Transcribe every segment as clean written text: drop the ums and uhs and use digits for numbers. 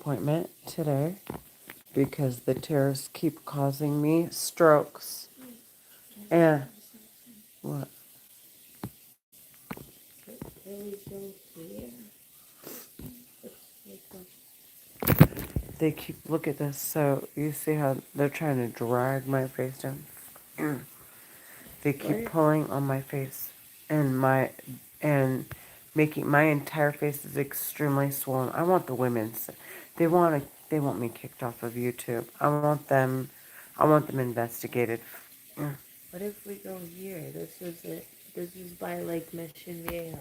appointment today because the tears keep causing me strokes. And what? They keep, look at this. So you see how they're trying to drag my face down? They keep pulling on my face and making my entire face is extremely swollen. I want the women's. They want me kicked off of YouTube. I want them investigated. What if we go here? This is it. This is by Lake Mission Viejo.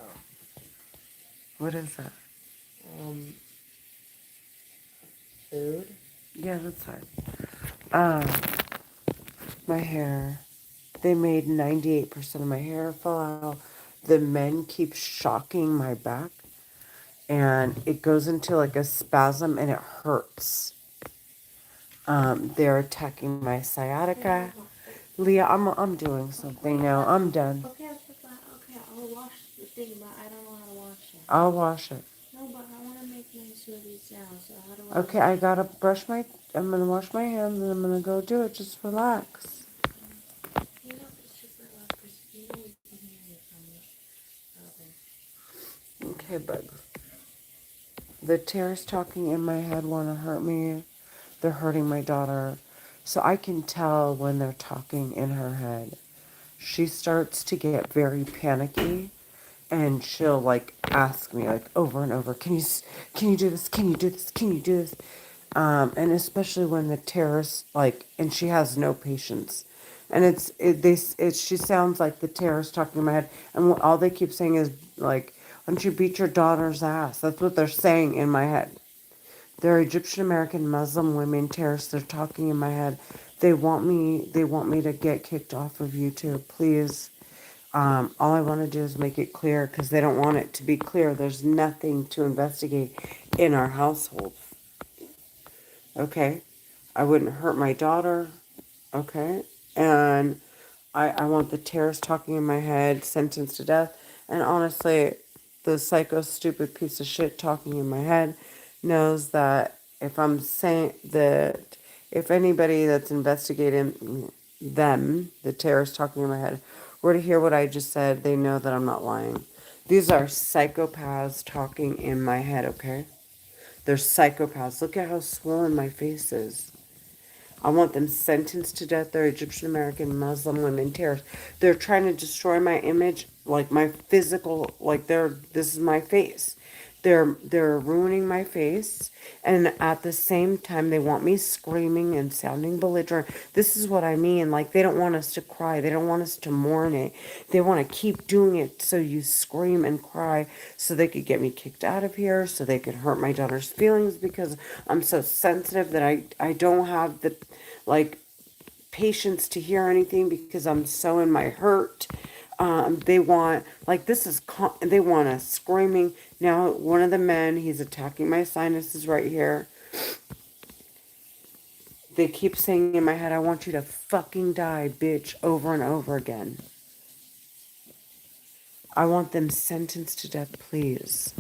What is that? Food. Yeah, that's fine. Um, my hair. They made 98% of my hair fall out. The men keep shocking my back, and it goes into like a spasm, and it hurts. They're attacking my sciatica. Leah, I'm doing something now. I'm done. Okay, I'll wash the thing, but I don't know how to wash it. I'll wash it. No, but I want to make my smoothies now, so how do I... Okay, I gotta brush my... I'm gonna wash my hands, and I'm gonna go do it. Just relax. You know, it's super loud, because you know we can hear you from the... Okay, bud. The tears talking in my head want to hurt me. They're hurting my daughter. So I can tell when they're talking in her head. She starts to get very panicky, and she'll like ask me like over and over, can you do this? Can you do this? Can you do this? And especially when the terrorists like, and she has no patience. And she sounds like the terrorist talking in my head, and all they keep saying is like, "Why don't you beat your daughter's ass?" That's what they're saying in my head. They're Egyptian American Muslim women terrorists. They're talking in my head. They want me to get kicked off of YouTube, please. All I want to do is make it clear because they don't want it to be clear. There's nothing to investigate in our household. Okay? I wouldn't hurt my daughter. Okay? And I want the terrorist talking in my head, sentenced to death. And honestly, the psycho stupid piece of shit talking in my head knows that if I'm saying that, if anybody that's investigating them, the terrorist talking in my head, were to hear what I just said, they know that I'm not lying. These are psychopaths talking in my head, okay? They're psychopaths. Look at how swollen my face is. I want them sentenced to death. They're Egyptian American Muslim women terrorists. They're trying to destroy my image, like my physical, like this is my face. They're ruining my face, and at the same time they want me screaming and sounding belligerent. This is what I mean. Like they don't want us to cry. They don't want us to mourn it. They want to keep doing it so you scream and cry so they could get me kicked out of here, so they could hurt my daughter's feelings because I'm so sensitive that I don't have the like patience to hear anything because I'm so in my hurt. They want like they want us screaming. Now one of the men, he's attacking my sinuses right here. They keep saying in my head, I want you to fucking die, bitch, over and over again. I want them sentenced to death, please.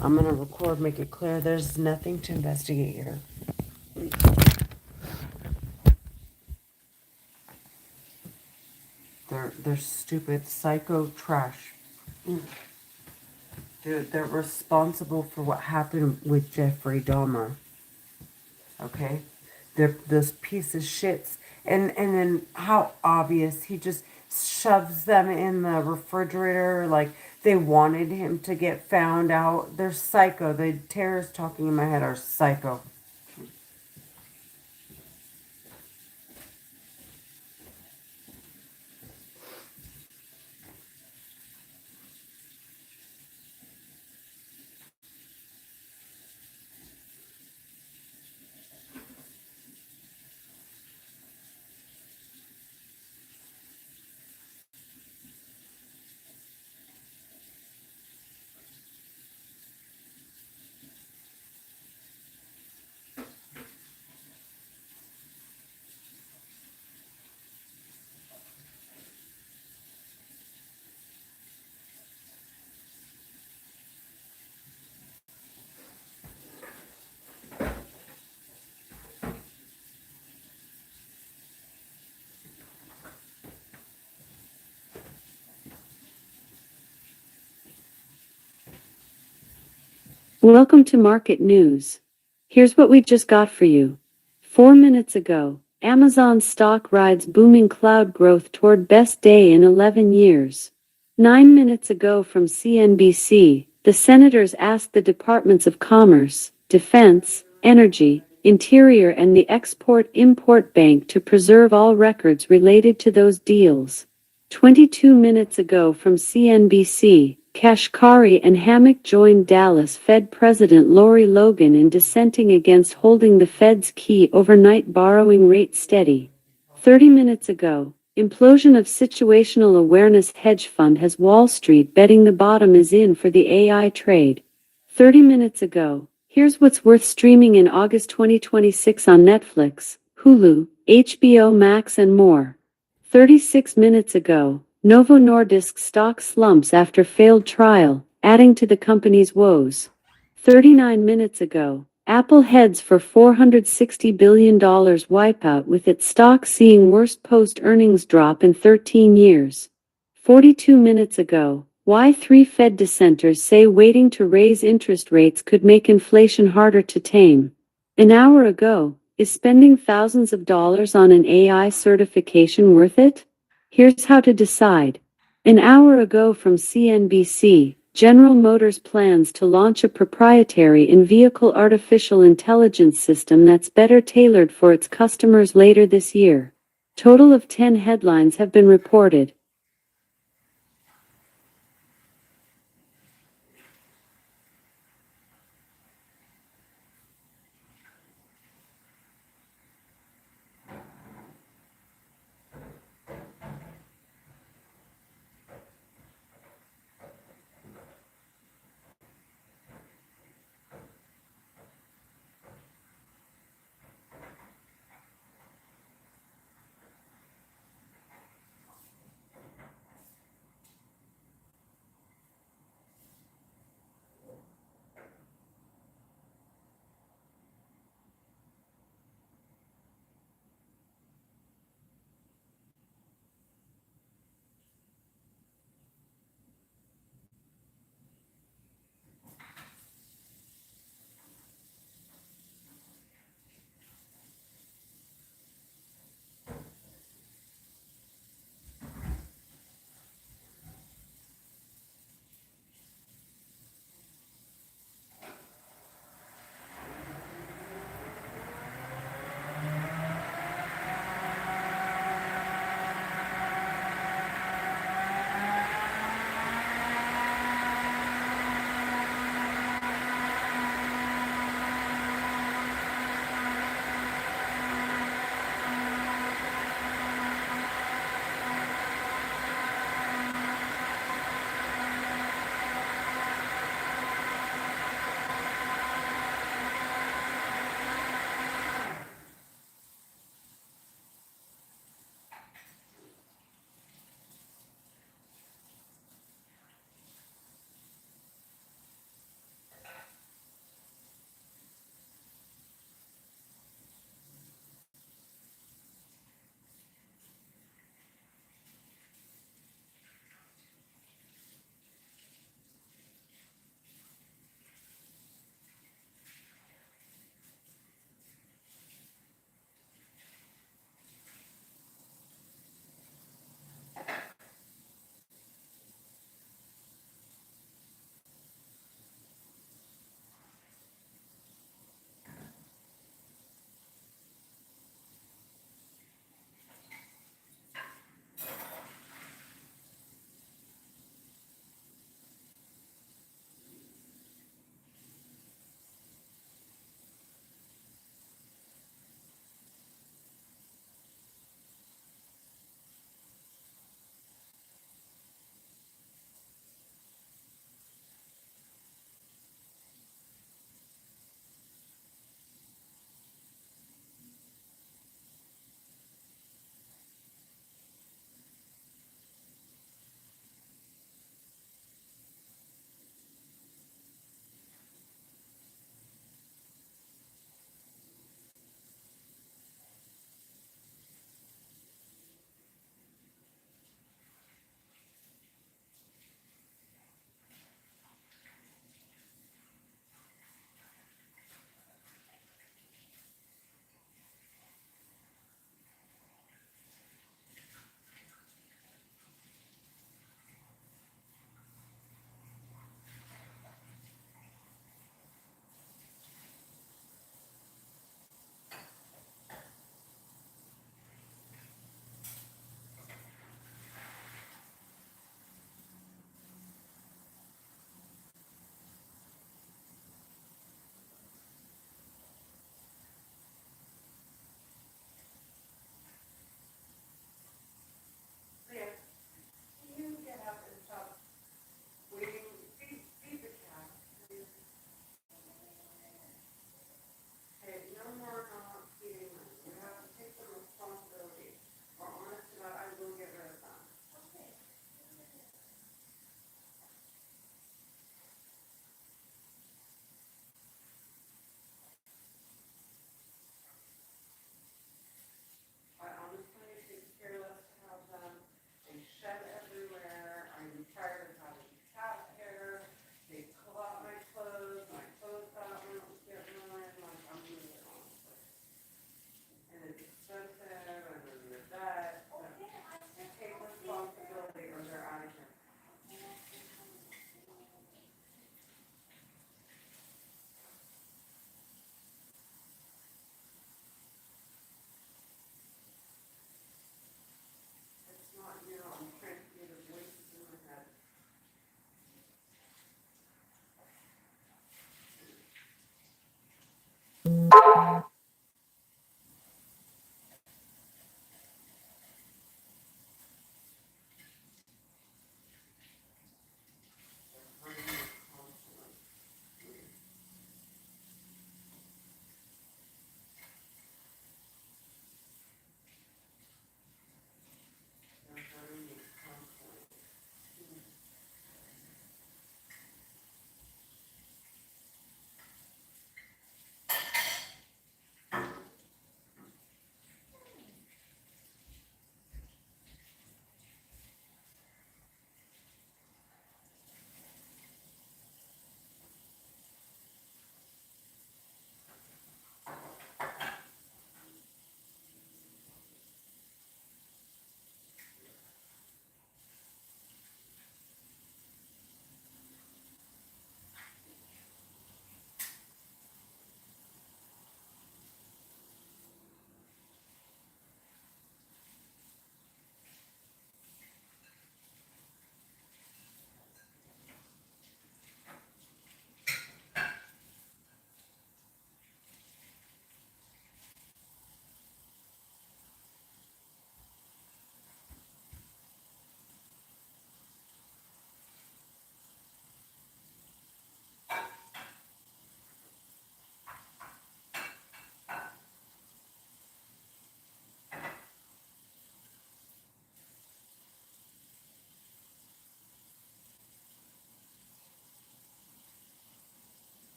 I'm gonna record, make it clear there's nothing to investigate here. They're stupid psycho trash. Dude, they're responsible for what happened with Jeffrey Dahmer. Okay? They're those piece of shits. And then how obvious he just shoves them in the refrigerator like they wanted him to get found out. They're psycho. The terrorists talking in my head are psycho. Welcome to Market News. Here's what we just got for you. 4 minutes ago, Amazon stock rides booming cloud growth toward best day in 11 years. 9 minutes ago from CNBC, the senators asked the Departments of Commerce, Defense, Energy, Interior and the Export-Import Bank to preserve all records related to those deals. 22 minutes ago from CNBC, Kashkari and Hammack joined Dallas Fed President Lori Logan in dissenting against holding the Fed's key overnight borrowing rate steady. 30 minutes ago, implosion of situational awareness hedge fund has Wall Street betting the bottom is in for the AI trade. 30 minutes ago, here's what's worth streaming in August 2026 on Netflix, Hulu, HBO Max and more. 36 minutes ago, Novo Nordisk stock slumps after failed trial, adding to the company's woes. 39 minutes ago, Apple heads for $460 billion wipeout with its stock seeing worst post-earnings drop in 13 years. 42 minutes ago, why 3 Fed dissenters say waiting to raise interest rates could make inflation harder to tame. An hour ago, is spending thousands of dollars on an AI certification worth it? Here's how to decide. An hour ago from CNBC, General Motors plans to launch a proprietary in-vehicle artificial intelligence system that's better tailored for its customers later this year. Total of 10 headlines have been reported.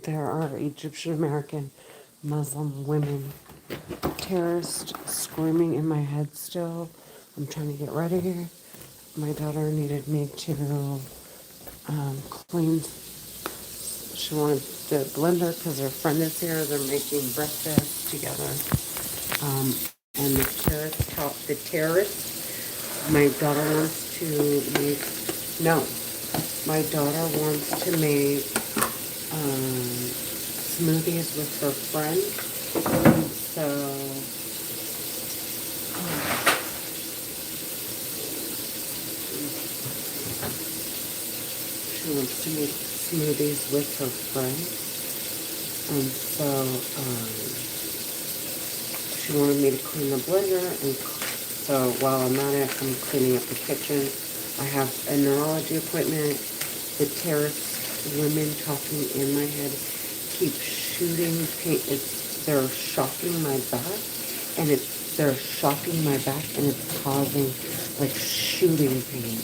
There are Egyptian American Muslim women terrorist screaming in my head still. I'm trying to get ready. My daughter needed me to clean. She wanted the blender because her friend is here. They're making breakfast together. And the terrace, my daughter wants to make, no, my daughter wants to make smoothies with her friend. And so, she wants to make smoothies with her friend. And so, she wanted me to clean the blender, and so while I'm at it, I'm cleaning up the kitchen. I have a neurology appointment. The terrorist women talking in my head keep shooting pain. They're shocking my back, and they're shocking my back, and it's causing like shooting pain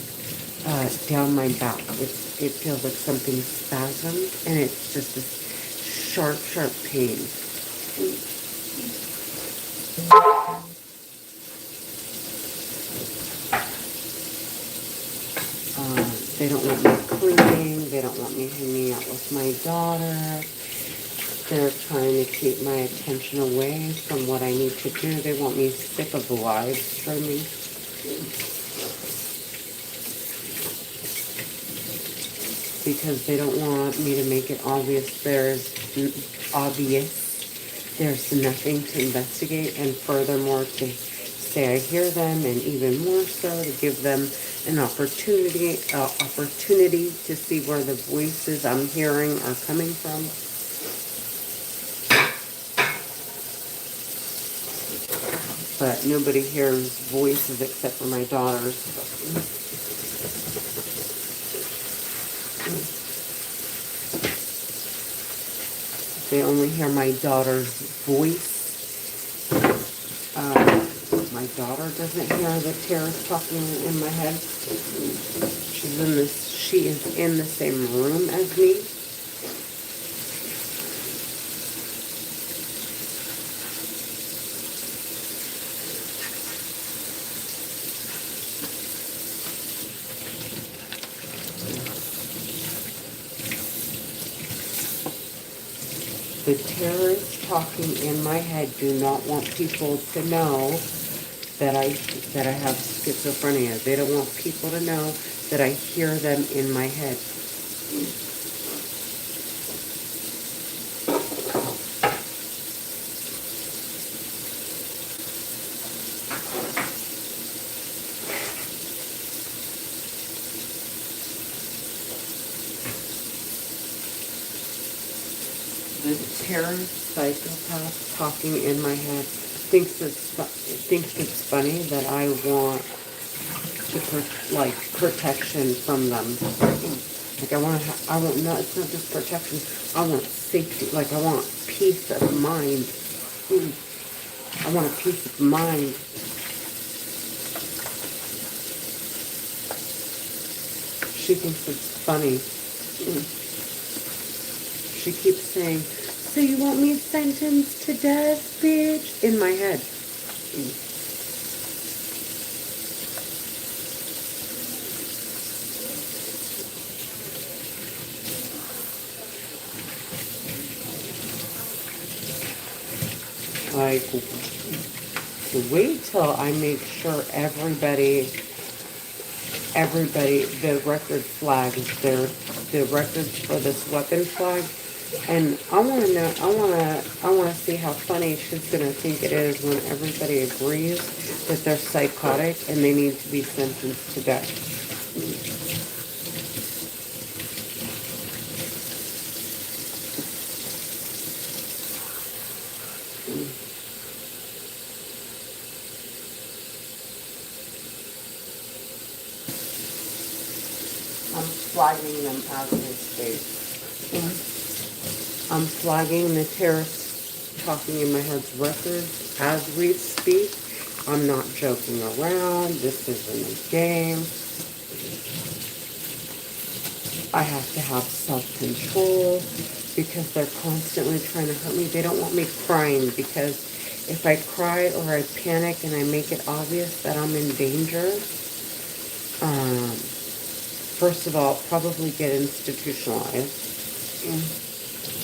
down my back. It feels like something spasmed, and it's just this sharp pain. They don't want me cleaning. They don't want me hanging out with my daughter. They're trying to keep my attention away from what I need to do. They want me sick of the live streaming because they don't want me to make it obvious. There's nothing to investigate, and furthermore, to say I hear them, and even more so to give them an opportunity to see where the voices I'm hearing are coming from. But nobody hears voices except for my daughters. They only hear my daughter's voice. My daughter doesn't hear the terrorist talking in my head. She is in the same room as me. The terrorists talking in my head do not want people to know that I have schizophrenia. They don't want people to know that I hear them in my head. The terrorist psychopath talking in my head thinks it's funny that I want protection from them. Like I want not. It's not just protection. I want safety. Like I want peace of mind. I want a peace of mind. She thinks it's funny. She keeps saying, "So you want me sentenced to death, bitch?" in my head. Like, wait till I make sure everybody, the record flags, the records for this weapon flag. And I want to know, I want to see how funny she's going to think it is when everybody agrees that they're psychotic and they need to be sentenced to death. I'm flagging them as we speak. I'm flagging the terrorists talking in my head's records as we speak. I'm not joking around. This isn't a game. I have to have self-control because they're constantly trying to hurt me. They don't want me crying because if I cry or I panic and I make it obvious that I'm in danger, first of all, probably get institutionalized,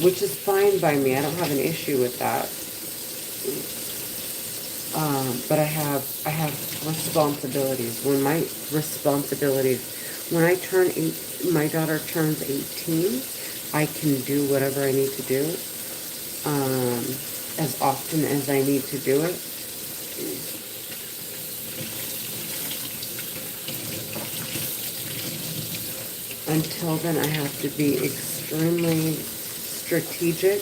which is fine by me. I don't have an issue with that. But I have responsibilities. When I turn my daughter turns 18, I can do whatever I need to do, as often as I need to do it. Until then, I have to be extremely strategic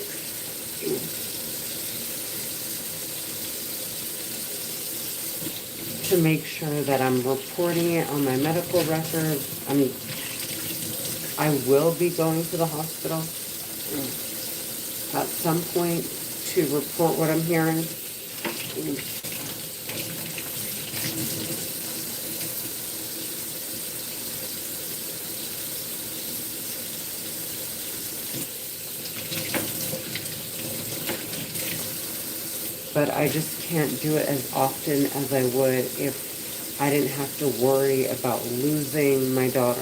to make sure that I'm reporting it on my medical records. I will be going to the hospital at some point to report what I'm hearing. But I just can't do it as often as I would if I didn't have to worry about losing my daughter.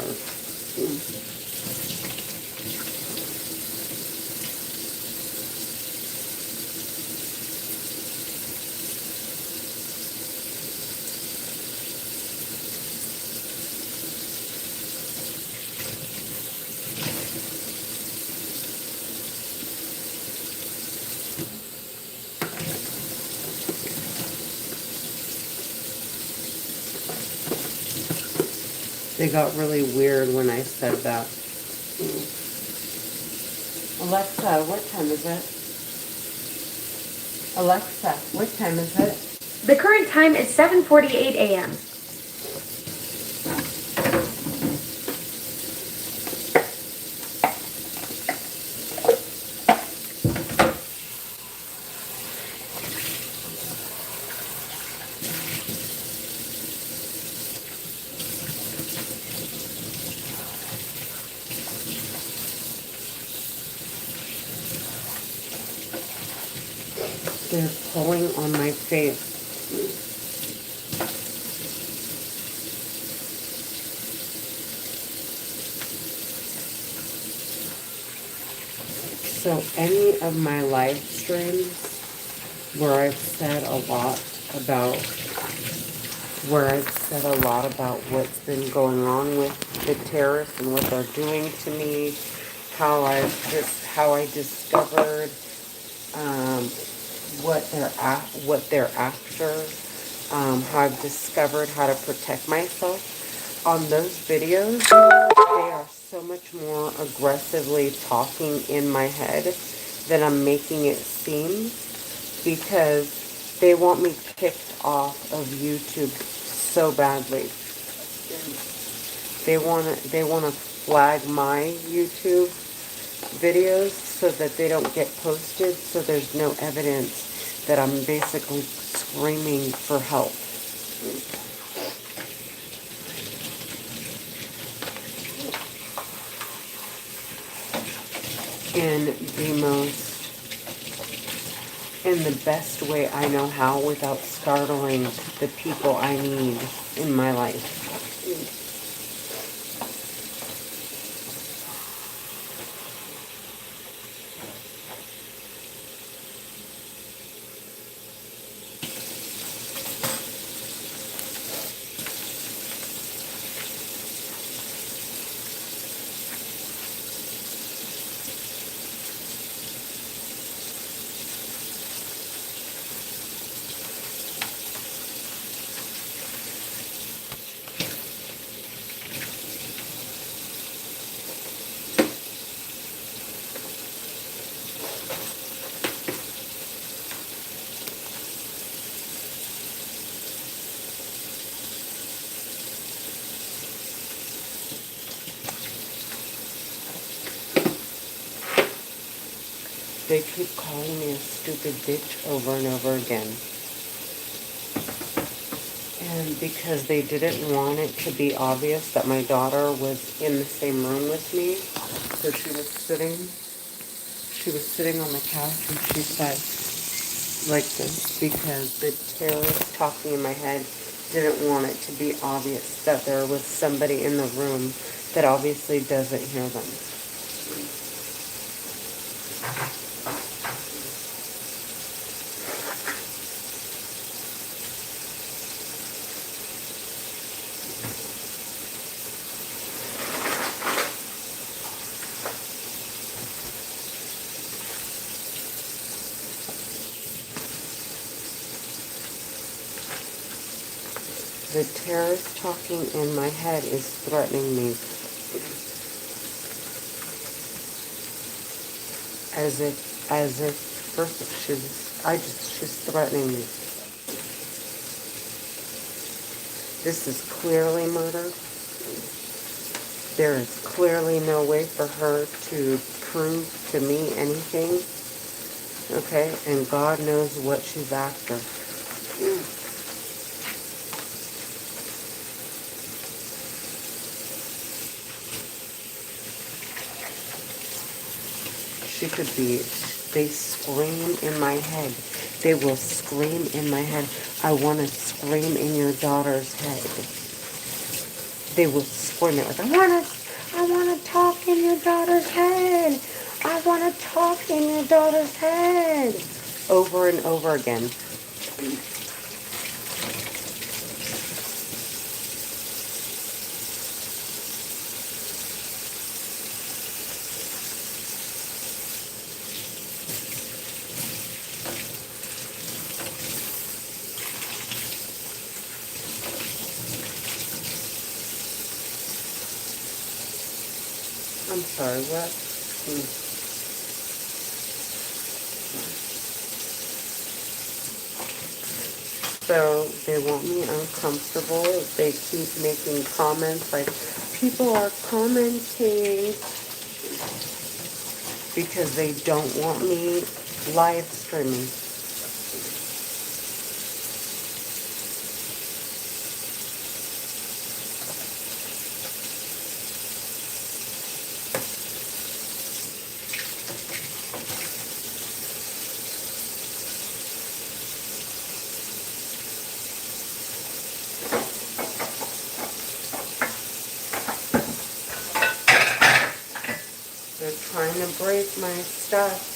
They got really weird when I said that. Alexa, what time is it? Alexa, what time is it? The current time is 7:48 a.m. They're pulling on my face. So any of my live streams where I've said a lot about what's been going on with the terrorists and what they're doing to me, how I discovered what they're after, how I've discovered how to protect myself. On those videos, they are so much more aggressively talking in my head than I'm making it seem, because they want me kicked off of YouTube so badly. They wanna flag my YouTube videos so that they don't get posted, so there's no evidence that I'm basically screaming for help. In the best way I know how, without startling the people I need in my life. They keep calling me a stupid bitch over and over again. And because they didn't want it to be obvious that my daughter was in the same room with me, so she was sitting on the couch, and she said, like this, because the terrorist talking in my head didn't want it to be obvious that there was somebody in the room that obviously doesn't hear them. The terrorist talking in my head is threatening me, as if, first she's threatening me. This is clearly murder. There is clearly no way for her to prove to me anything. Okay, and God knows what she's after. She could be, they scream in my head. They will scream in my head. I want to scream in your daughter's head. They will scream it like, I want to talk in your daughter's head. I want to talk in your daughter's head. Over and over again. I'm sorry, what? So they want me uncomfortable. They keep making comments like, people are commenting because they don't want me live streaming. They're trying to break my stuff.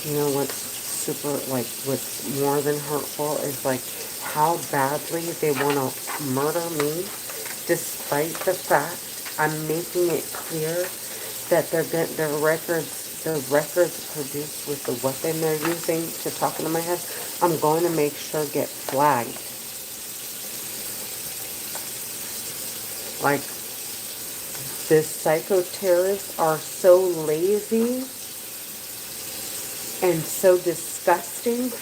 You know what's super, like, what's more than hurtful is, like, how badly they want to murder me, despite the fact I'm making it clear that their records produced with the weapon they're using to talk into my head, I'm going to make sure get flagged. Like, the psycho-terrorists are so lazy and so disgusting.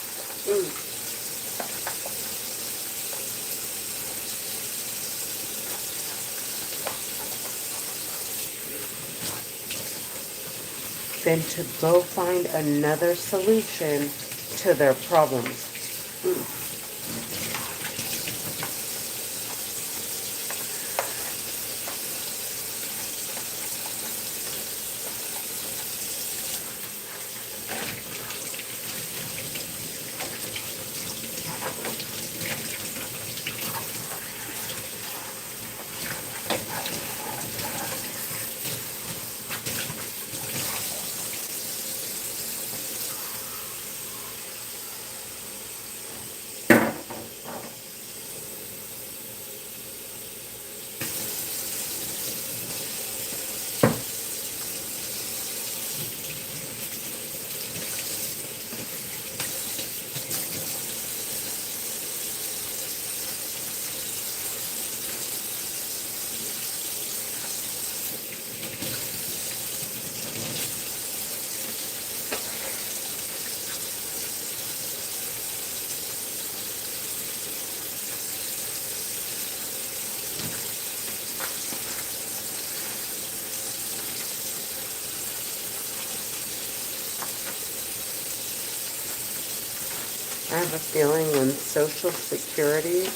Than to go find another solution to their problems. I have a feeling when Social Security,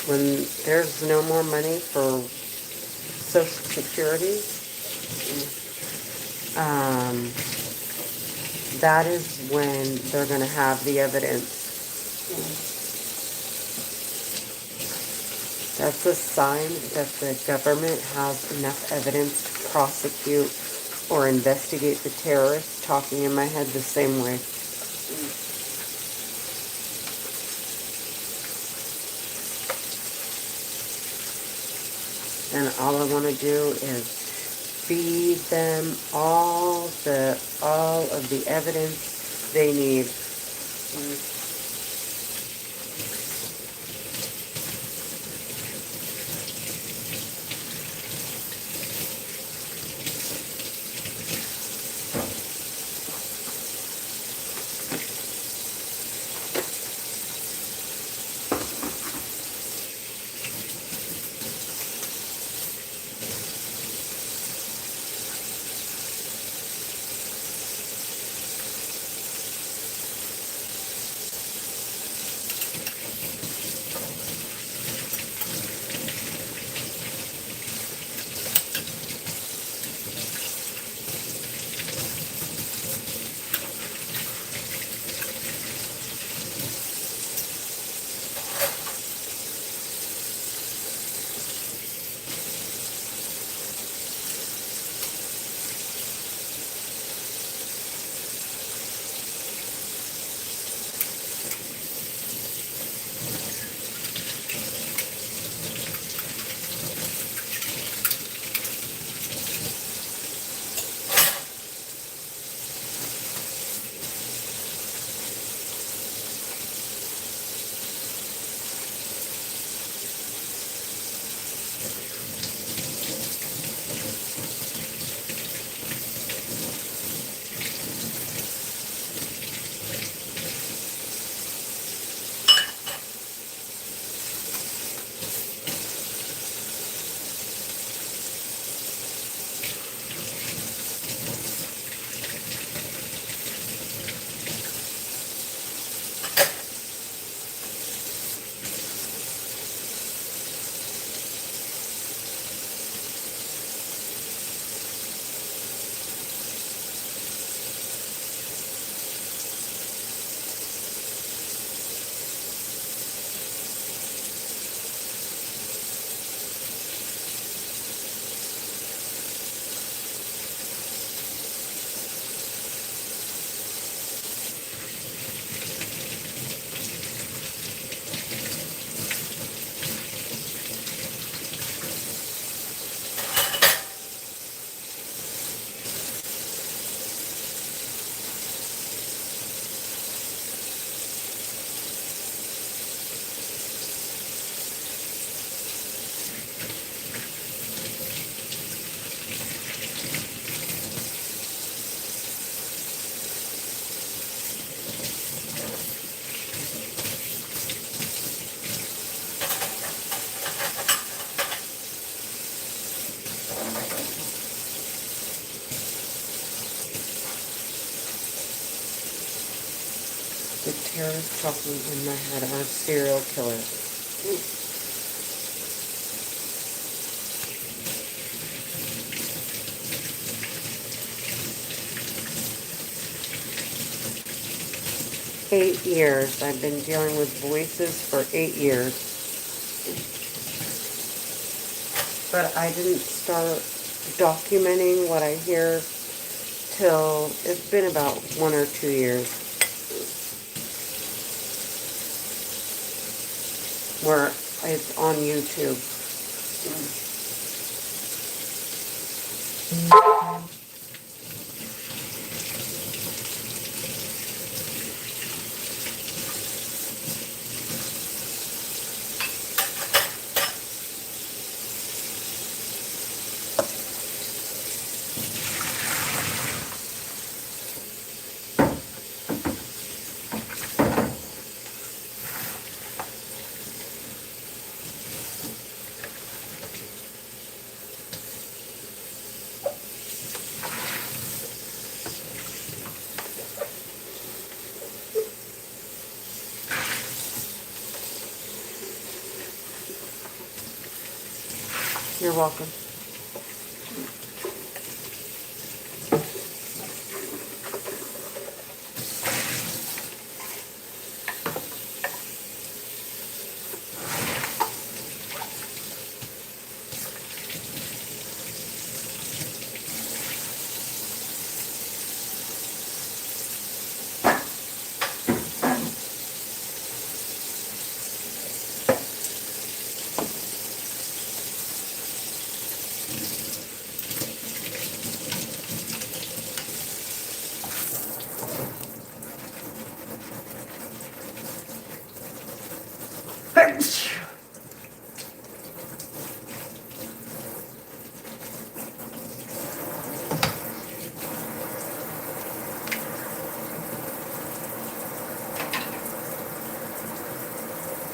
when there's no more money for Social Security, that is when they're going to have the evidence. That's a sign that the government has enough evidence to prosecute or investigate the terrorists. Talking in my head the same way. And all I want to do is feed them all of the evidence they need. The terrorists talking in my head are serial killers. 8 years. I've been dealing with voices for 8 years. But I didn't start documenting what I hear till it's been about 1 or 2 years. Where it's on YouTube. You're welcome.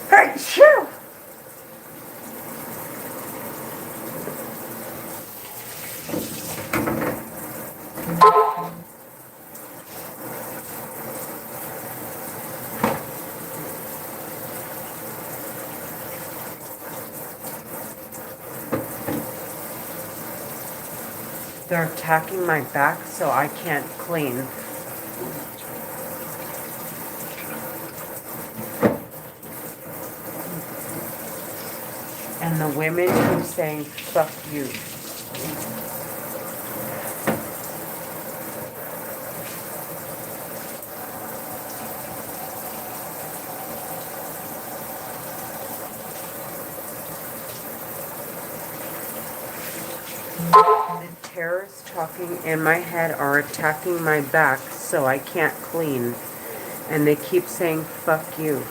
Hey, shoo! They're attacking my back so I can't clean. And the women keep saying, fuck you. The terrorists talking in my head are attacking my back so I can't clean. And they keep saying, fuck you.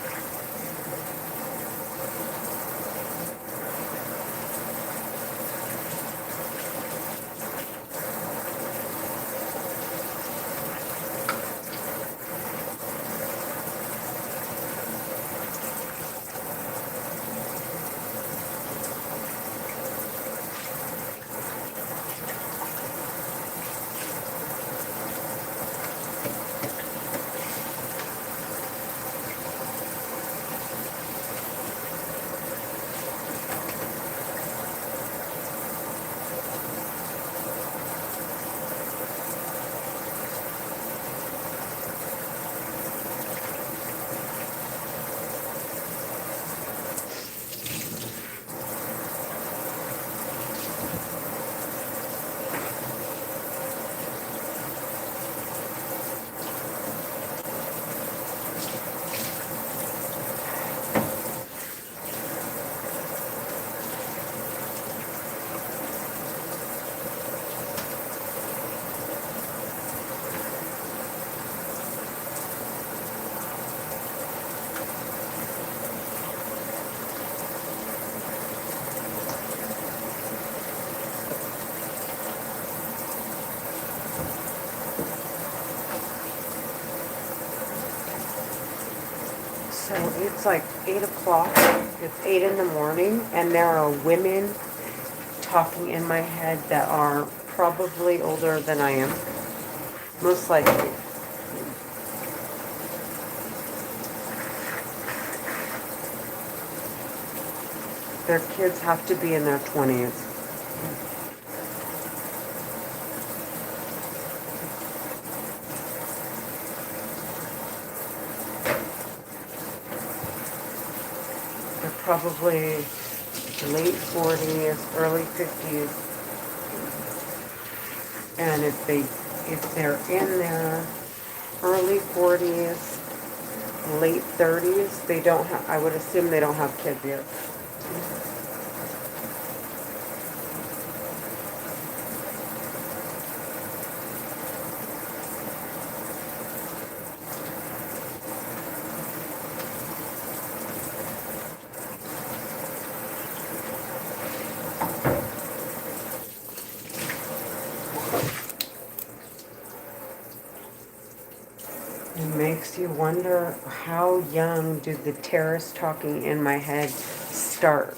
So it's like 8 o'clock. It's 8 in the morning, and there are women talking in my head that are probably older than I am. Most likely. Their kids have to be in their 20s. They're probably late 40s, early 50s. And if they're in their early 40s, late 30s, they don't have, I would assume they don't have kids yet. It makes you wonder, how young did the terrorists talking in my head start?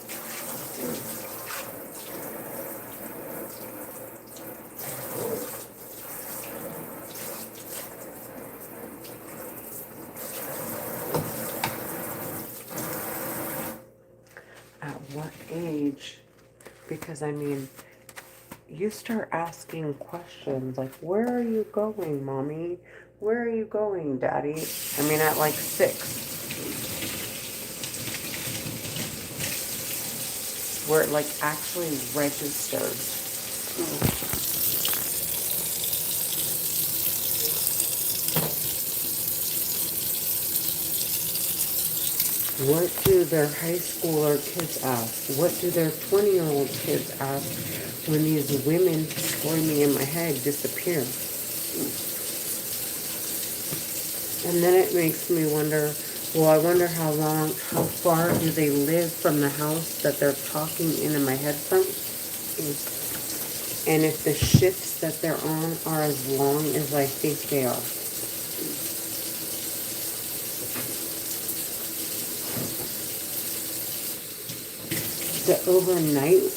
At what age Because, I mean, you start asking questions like, where are you going, mommy? Where are you going, daddy? I mean, at like 6, where it like actually registered. What do their high schooler kids ask? What do their 20-year-old kids ask when these women screaming in my head disappear? And then it makes me wonder, well, I wonder how far do they live from the house that they're talking into my head from? And if the shifts that they're on are as long as I think they are. The overnight,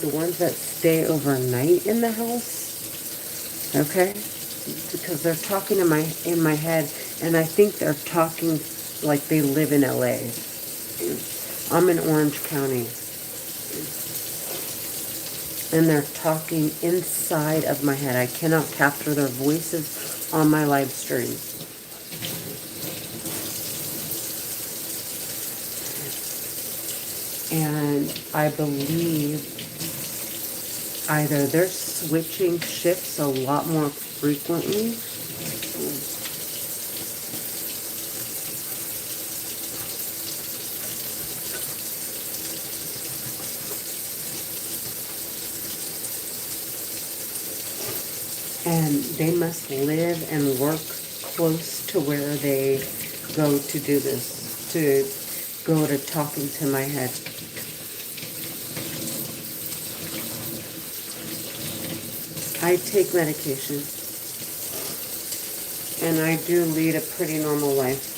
the ones that stay overnight in the house, okay? Because they're talking in my head, and I think they're talking like they live in LA. I'm in Orange County, and they're talking inside of my head. I cannot capture their voices on my live stream. And I believe either they're switching shifts a lot more frequently, and they must live and work close to where they go to do this, to go to talking to my head. I take medication, and I do lead a pretty normal life.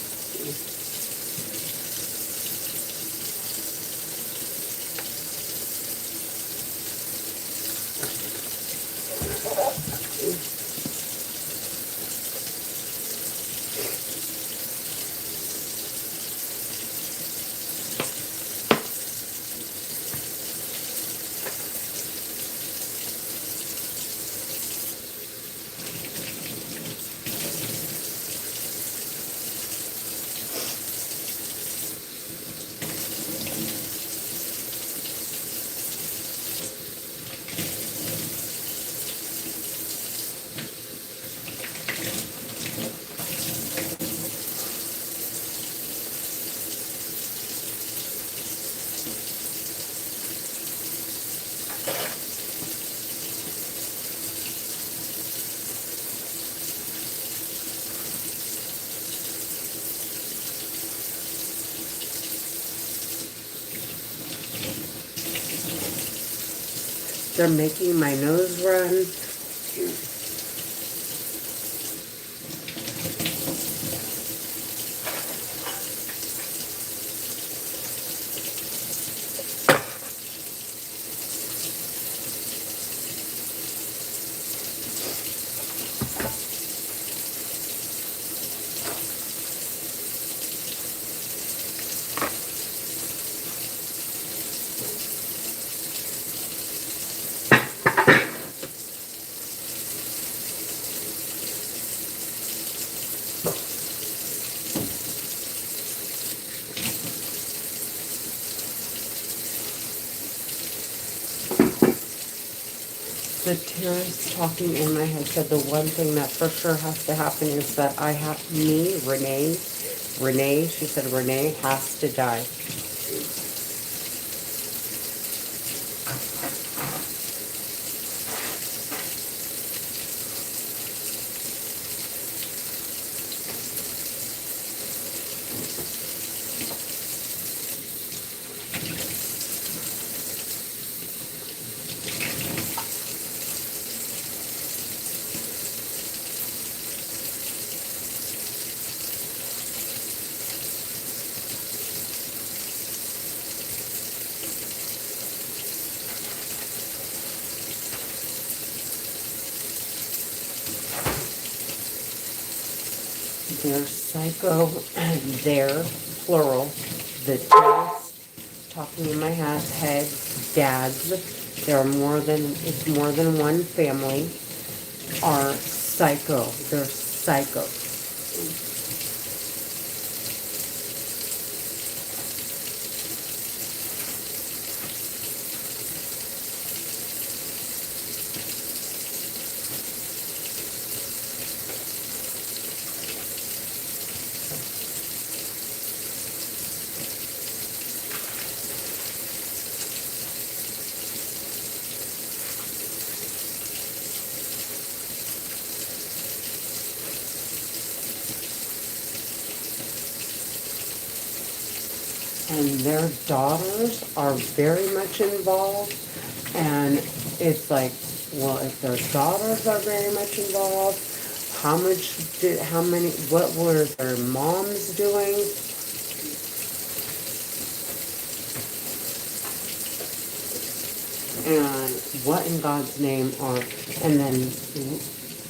They're making my nose run. The terrorist talking in my head said the one thing that for sure has to happen is that Renee, she said Renee has to die. Their psycho, their, plural, the terrorists talking in my head, dads, there are it's more than one family, are psycho. They're psycho. And their daughters are very much involved. And it's like, well, if their daughters are very much involved, what were their moms doing? And what in God's name and then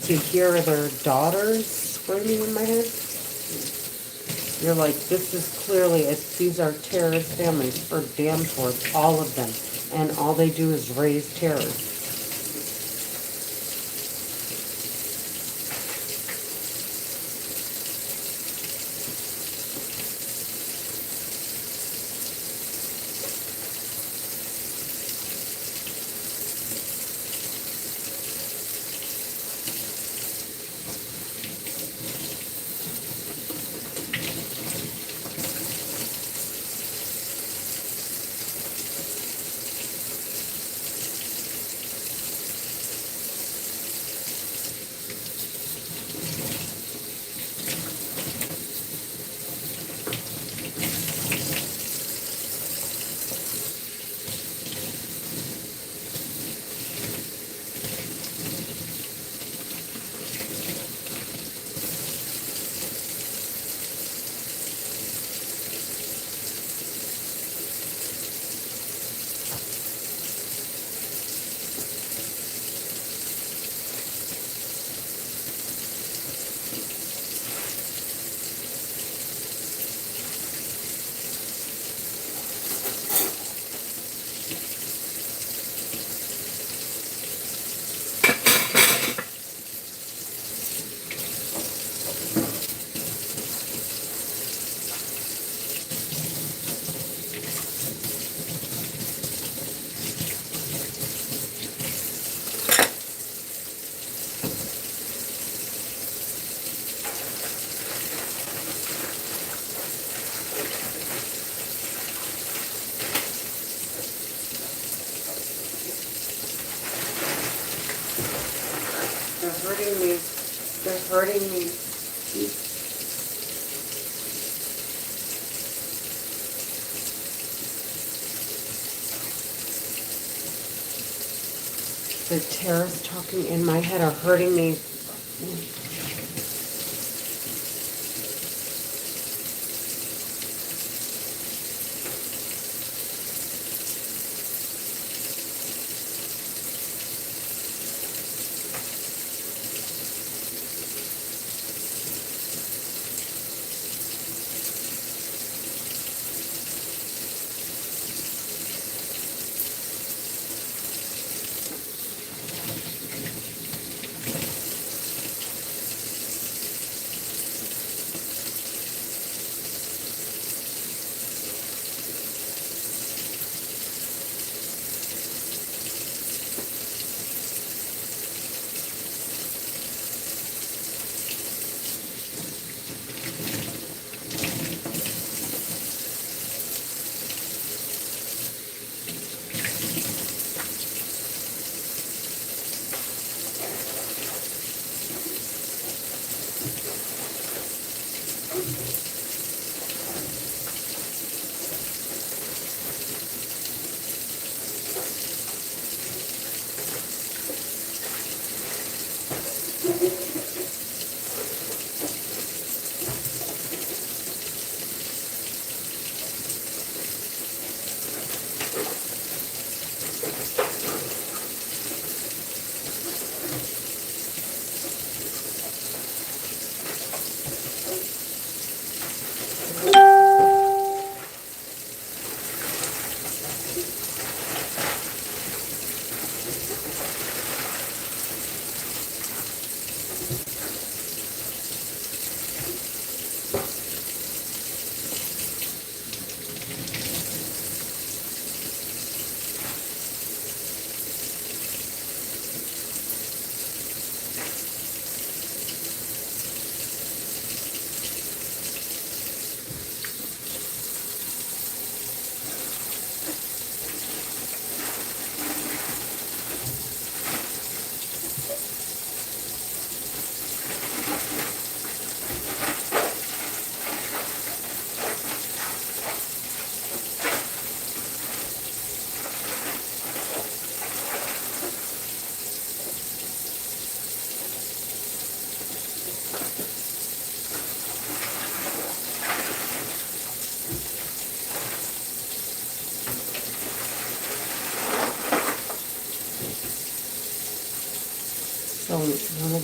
to hear their daughters screaming in my head, you're like, this is clearly, these are terrorist families for damn towards all of them. And all they do is raise terrorists. They're hurting me. They're hurting me. The terrorists talking in my head are hurting me.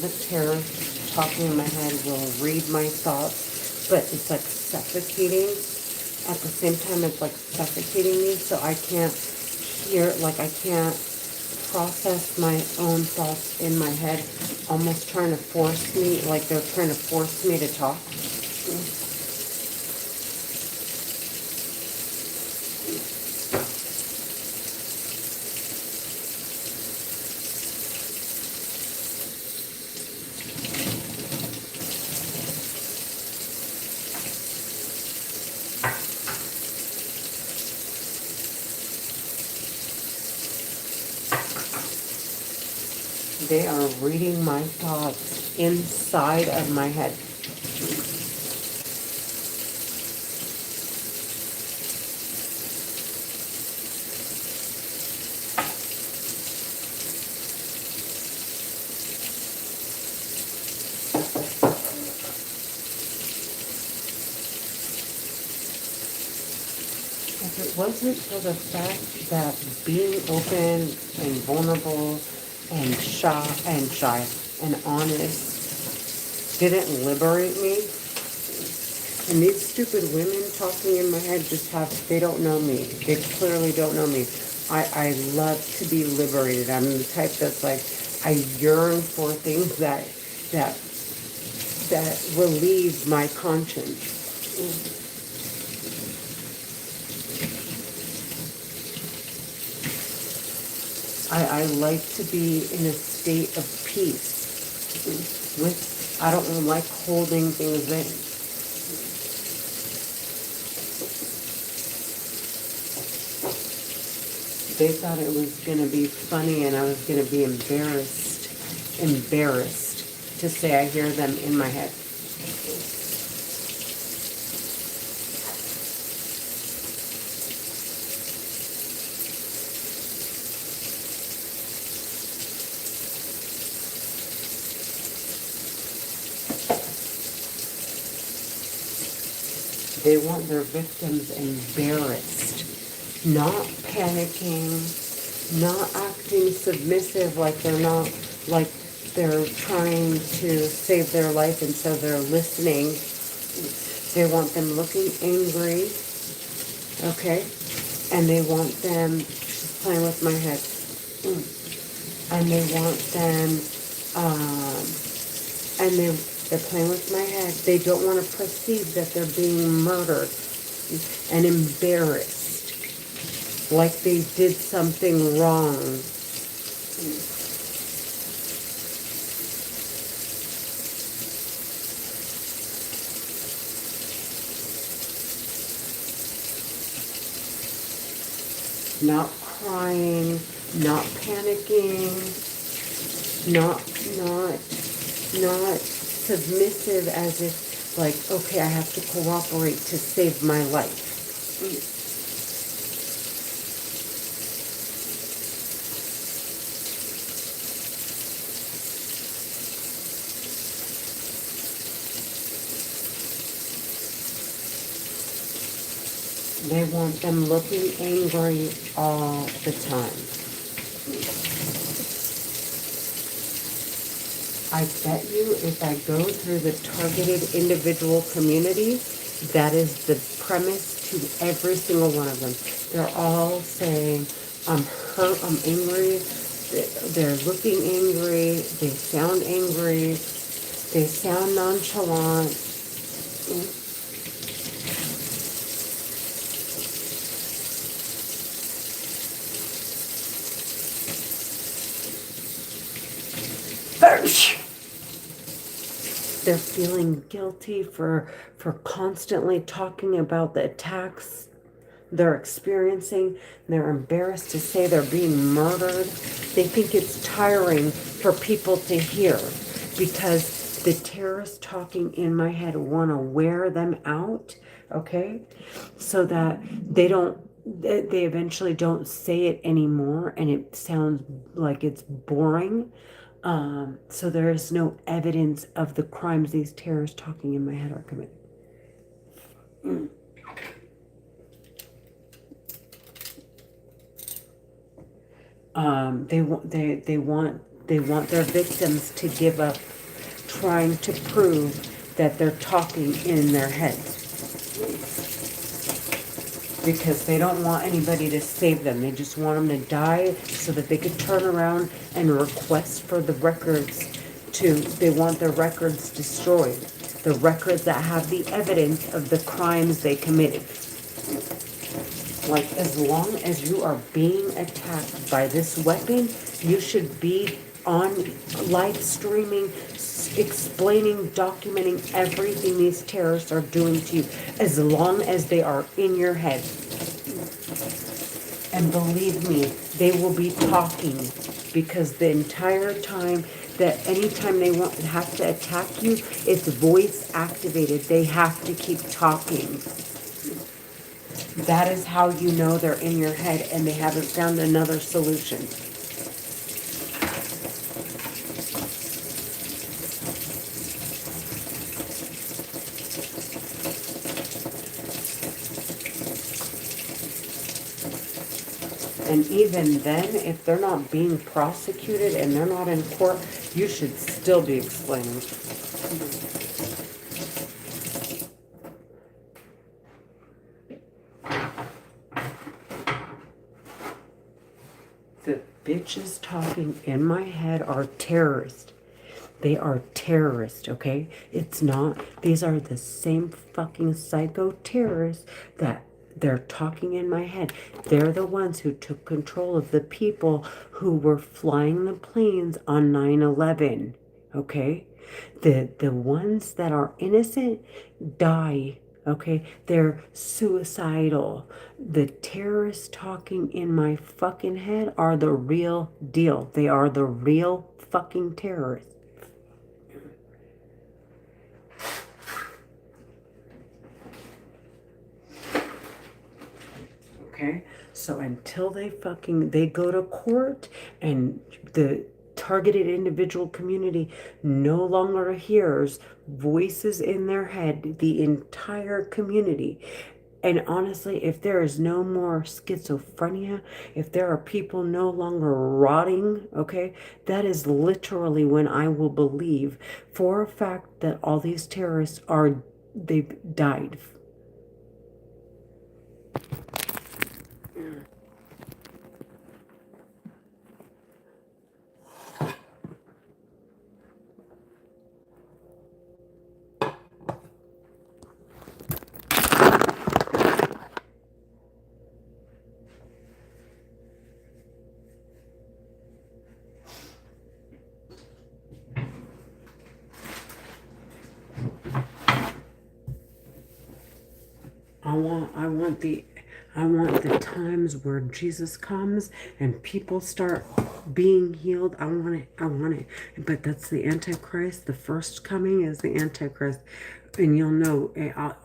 the terrorist talking in my head will read my thoughts, but it's like suffocating. At the same time, it's like suffocating me, so I can't hear, like I can't process my own thoughts in my head, almost trying to force me, like they're trying to force me to talk. They are reading my thoughts inside of my head. If it wasn't for the fact that being open and vulnerable and shy and honest didn't liberate me, and these stupid women talking in my head they don't know me. They clearly don't know me. I love to be liberated. I'm the type that's like, I yearn for things that relieve my conscience. I like to be in a state of peace. I don't like holding things in. They thought it was going to be funny and I was going to be embarrassed to say I hear them in my head. They want their victims embarrassed, not panicking, not acting submissive like they're trying to save their life and so they're listening. They want them looking angry, okay? And they want them, she's playing with my head, and they want them, they're playing with my head. They don't want to perceive that they're being murdered and embarrassed, like they did something wrong. Not crying, not panicking, not submissive as if like, okay, I have to cooperate to save my life. They want them looking angry all the time. I bet you if I go through the targeted individual community, that is the premise to every single one of them. They're all saying, I'm hurt, I'm angry, they're looking angry, they sound angry, they sound nonchalant. They're feeling guilty for constantly talking about the attacks they're experiencing. They're embarrassed to say they're being murdered. They think it's tiring for people to hear because the terrorists talking in my head want to wear them out, okay? So that they eventually don't say it anymore and it sounds like it's boring. So there is no evidence of the crimes these terrorists talking in my head are committing. They want their victims to give up trying to prove that they're talking in their heads. Because they don't want anybody to save them. They just want them to die so that they could turn around and request for the records they want their records destroyed. The records that have the evidence of the crimes they committed. Like, as long as you are being attacked by this weapon, you should be on live streaming, explaining, documenting everything these terrorists are doing to you, as long as they are in your head. And believe me, they will be talking, because the entire time that anytime they have to attack you, it's voice activated. They have to keep talking. That is how you know they're in your head and they haven't found another solution. And even then, if they're not being prosecuted and they're not in court, you should still be explaining. The bitches talking in my head are terrorists. They are terrorists, okay? It's not, these are the same fucking psycho terrorists that they're talking in my head. They're the ones who took control of the people who were flying the planes on 9/11, okay? The ones that are innocent die, okay? They're suicidal. The terrorists talking in my fucking head are the real deal. They are the real fucking terrorists. Okay, so until they go to court and the targeted individual community no longer hears voices in their head, the entire community. And honestly, if there is no more schizophrenia, if there are people no longer rotting, okay, that is literally when I will believe for a fact that all these terrorists they've died. I want the times where Jesus comes and people start being healed. I want it. But that's the Antichrist. The first coming is the Antichrist. And you'll know,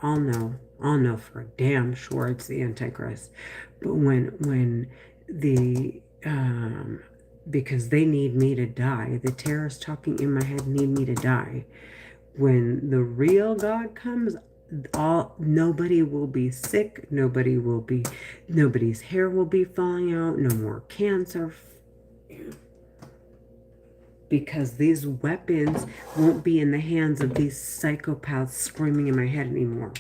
I'll know for damn sure it's the Antichrist. But when the, because they need me to die. The terrorists talking in my head need me to die. When the real God comes, nobody will be sick, nobody's hair will be falling out, no more cancer, because these weapons won't be in the hands of these psychopaths screaming in my head anymore.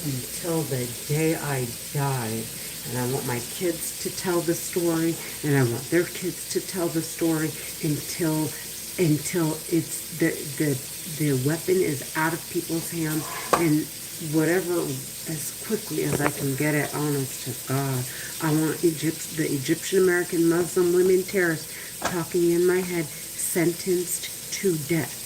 Until the day I die. And I want my kids to tell the story, and I want their kids to tell the story until it's the weapon is out of people's hands, and whatever, as quickly as I can get it, honest to God. I want the Egyptian American Muslim women terrorists talking in my head, sentenced to death.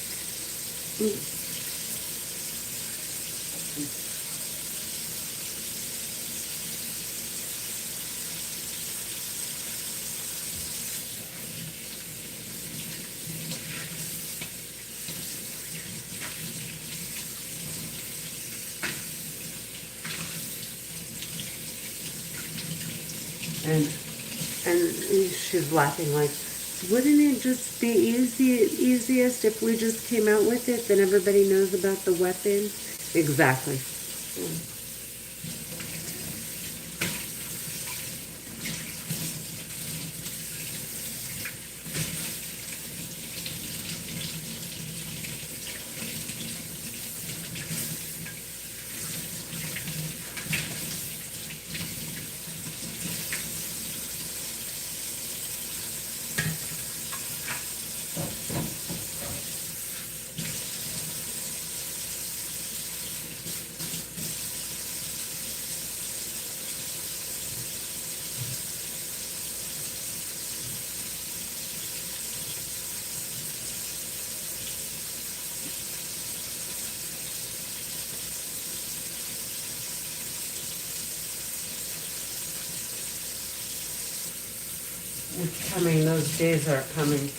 And she's laughing like, Wouldn't it just be easiest if we just came out with it, then everybody knows about the weapon? Exactly. It's coming, those days are coming.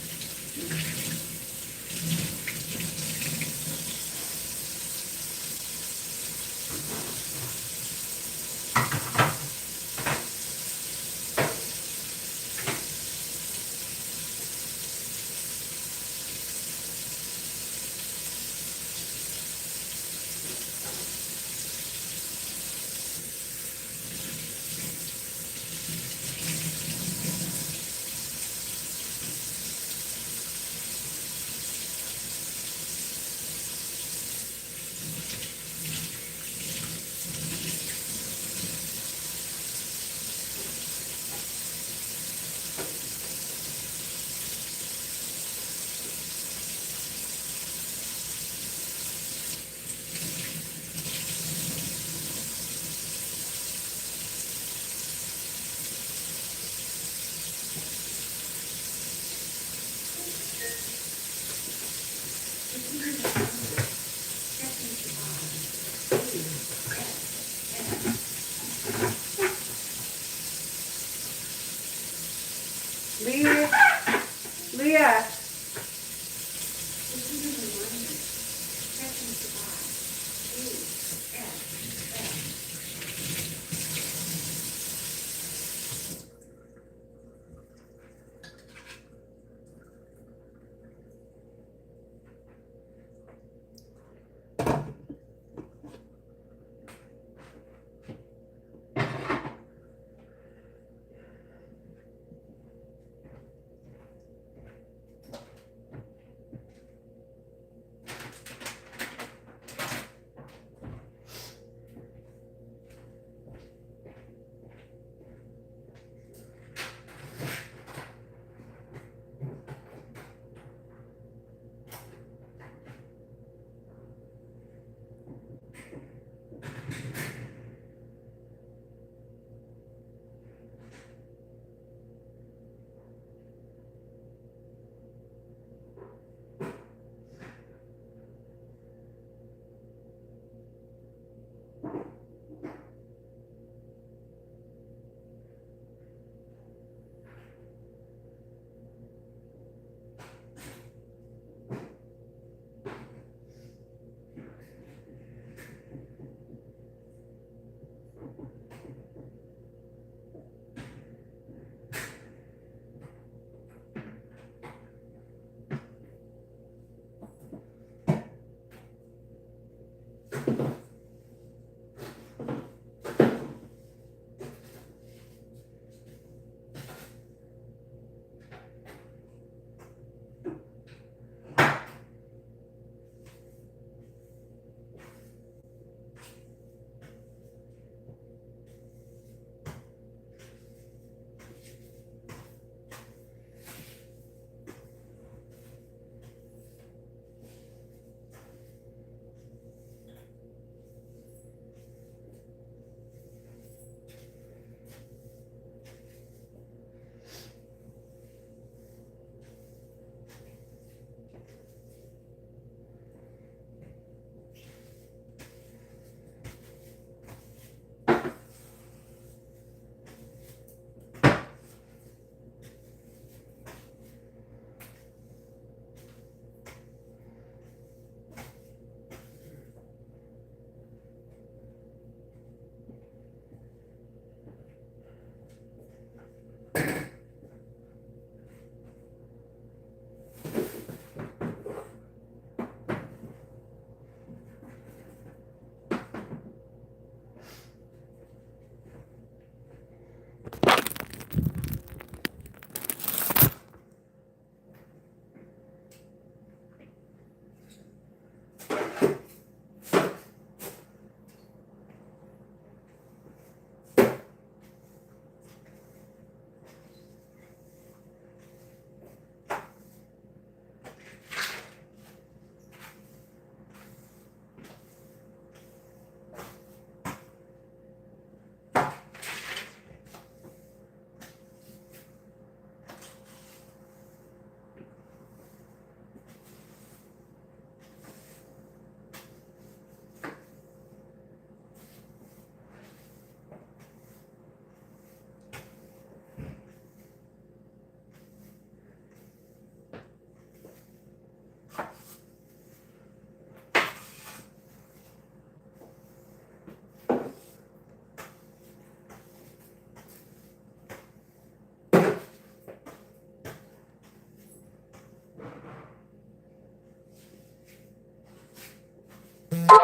My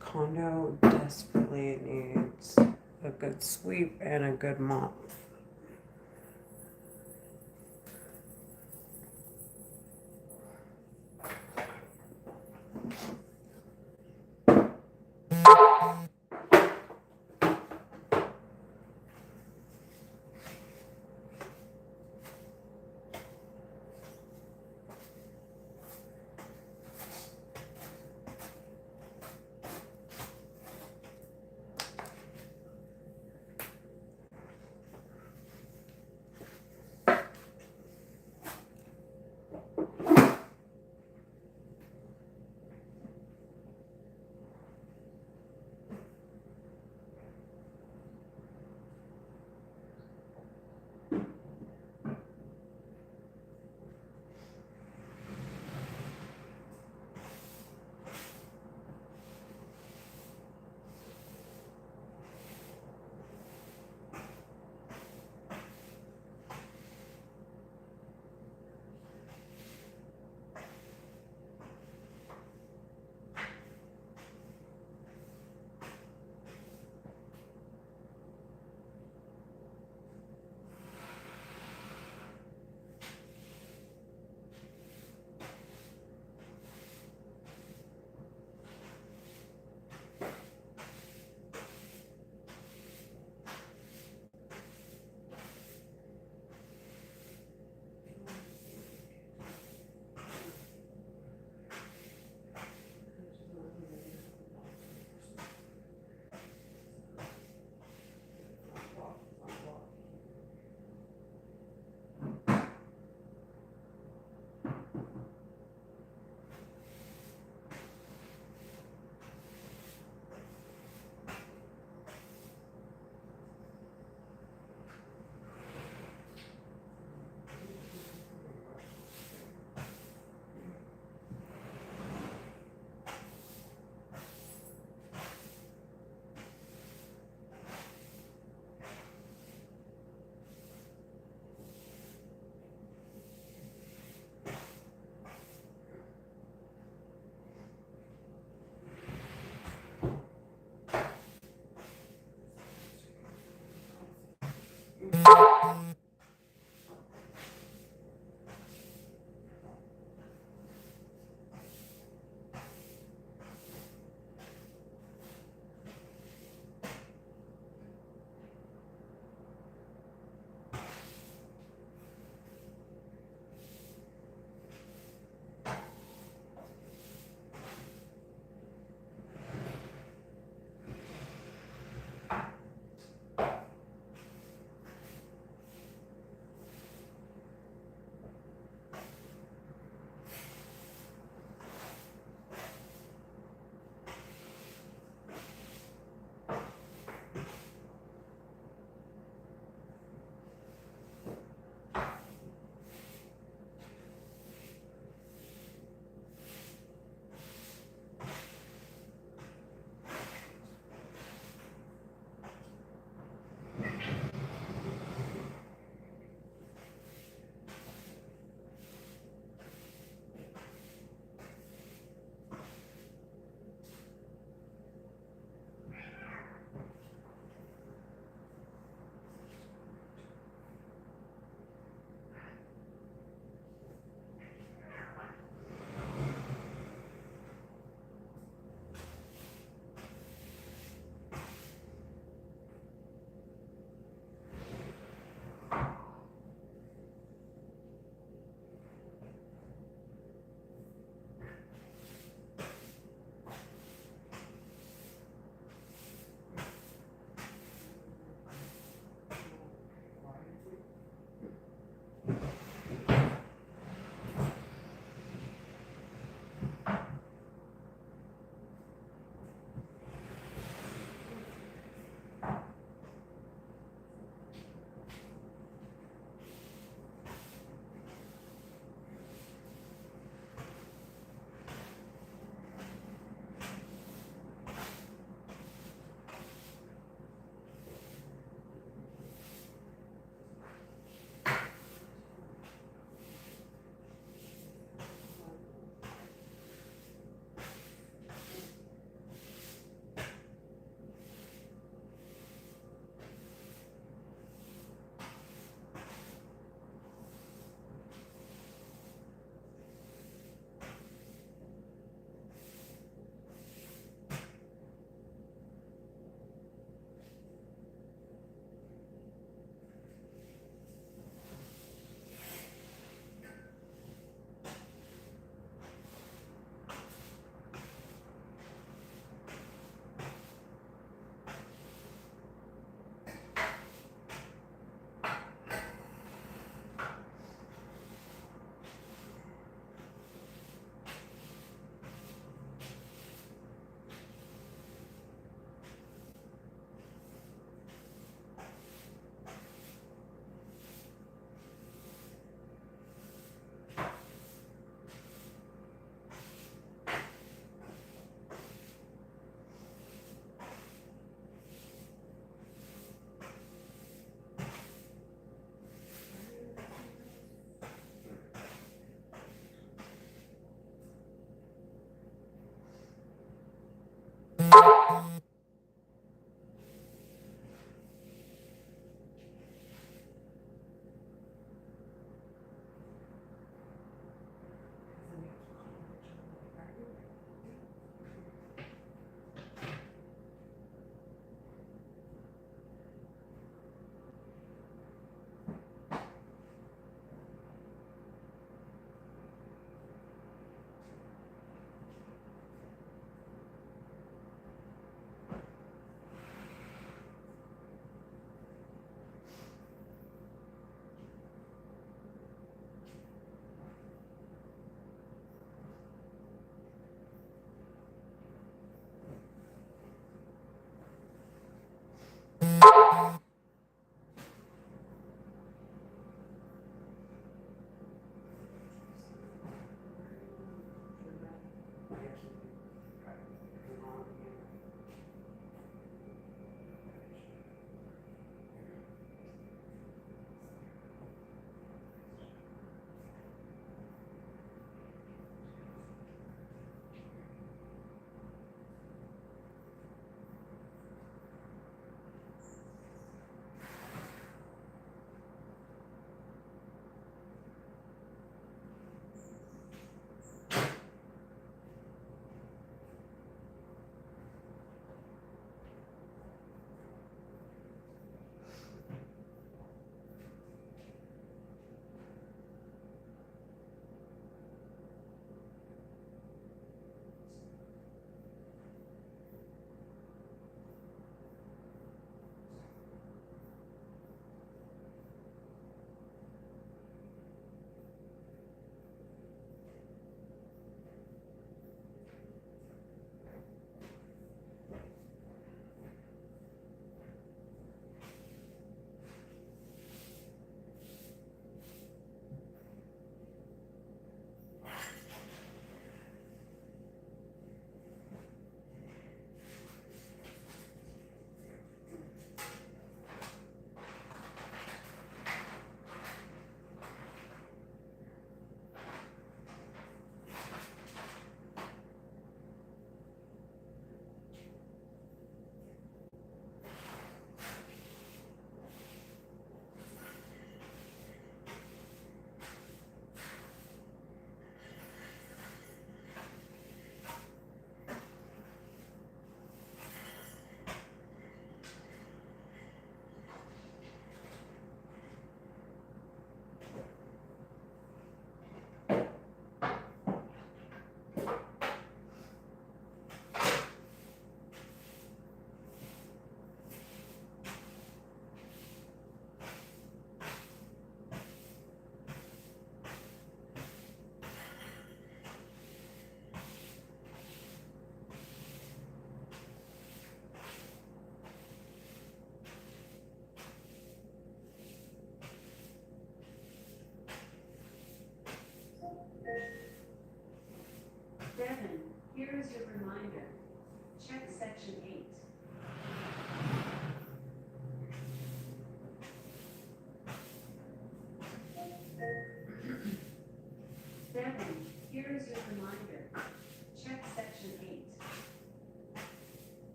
condo desperately needs a good sweep and a good mop.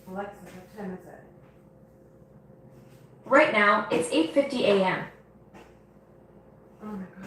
Alexa, what time is it? Right now, it's 8:50 a.m. Oh my gosh.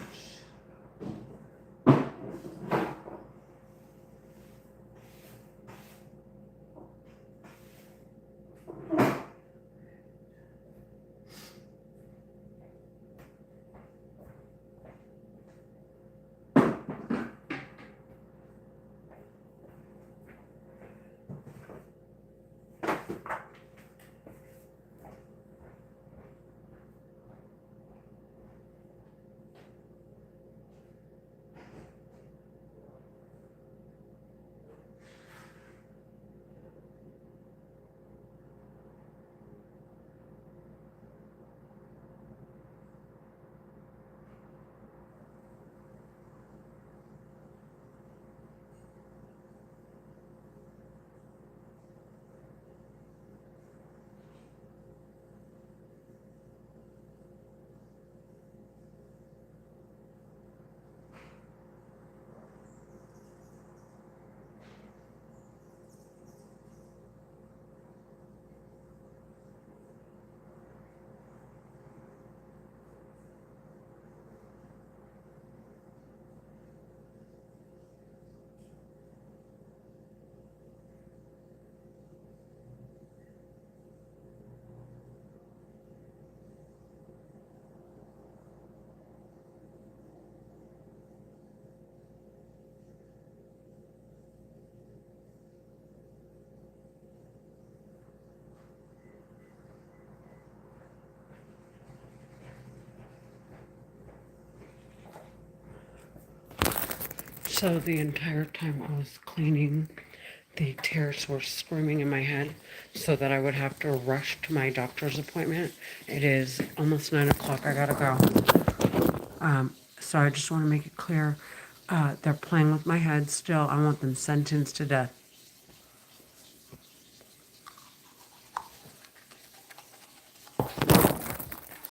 So the entire time I was cleaning, the tears were screaming in my head so that I would have to rush to my doctor's appointment. It is almost 9 o'clock. I gotta go. So I just want to make it clear. They're playing with my head still. I want them sentenced to death.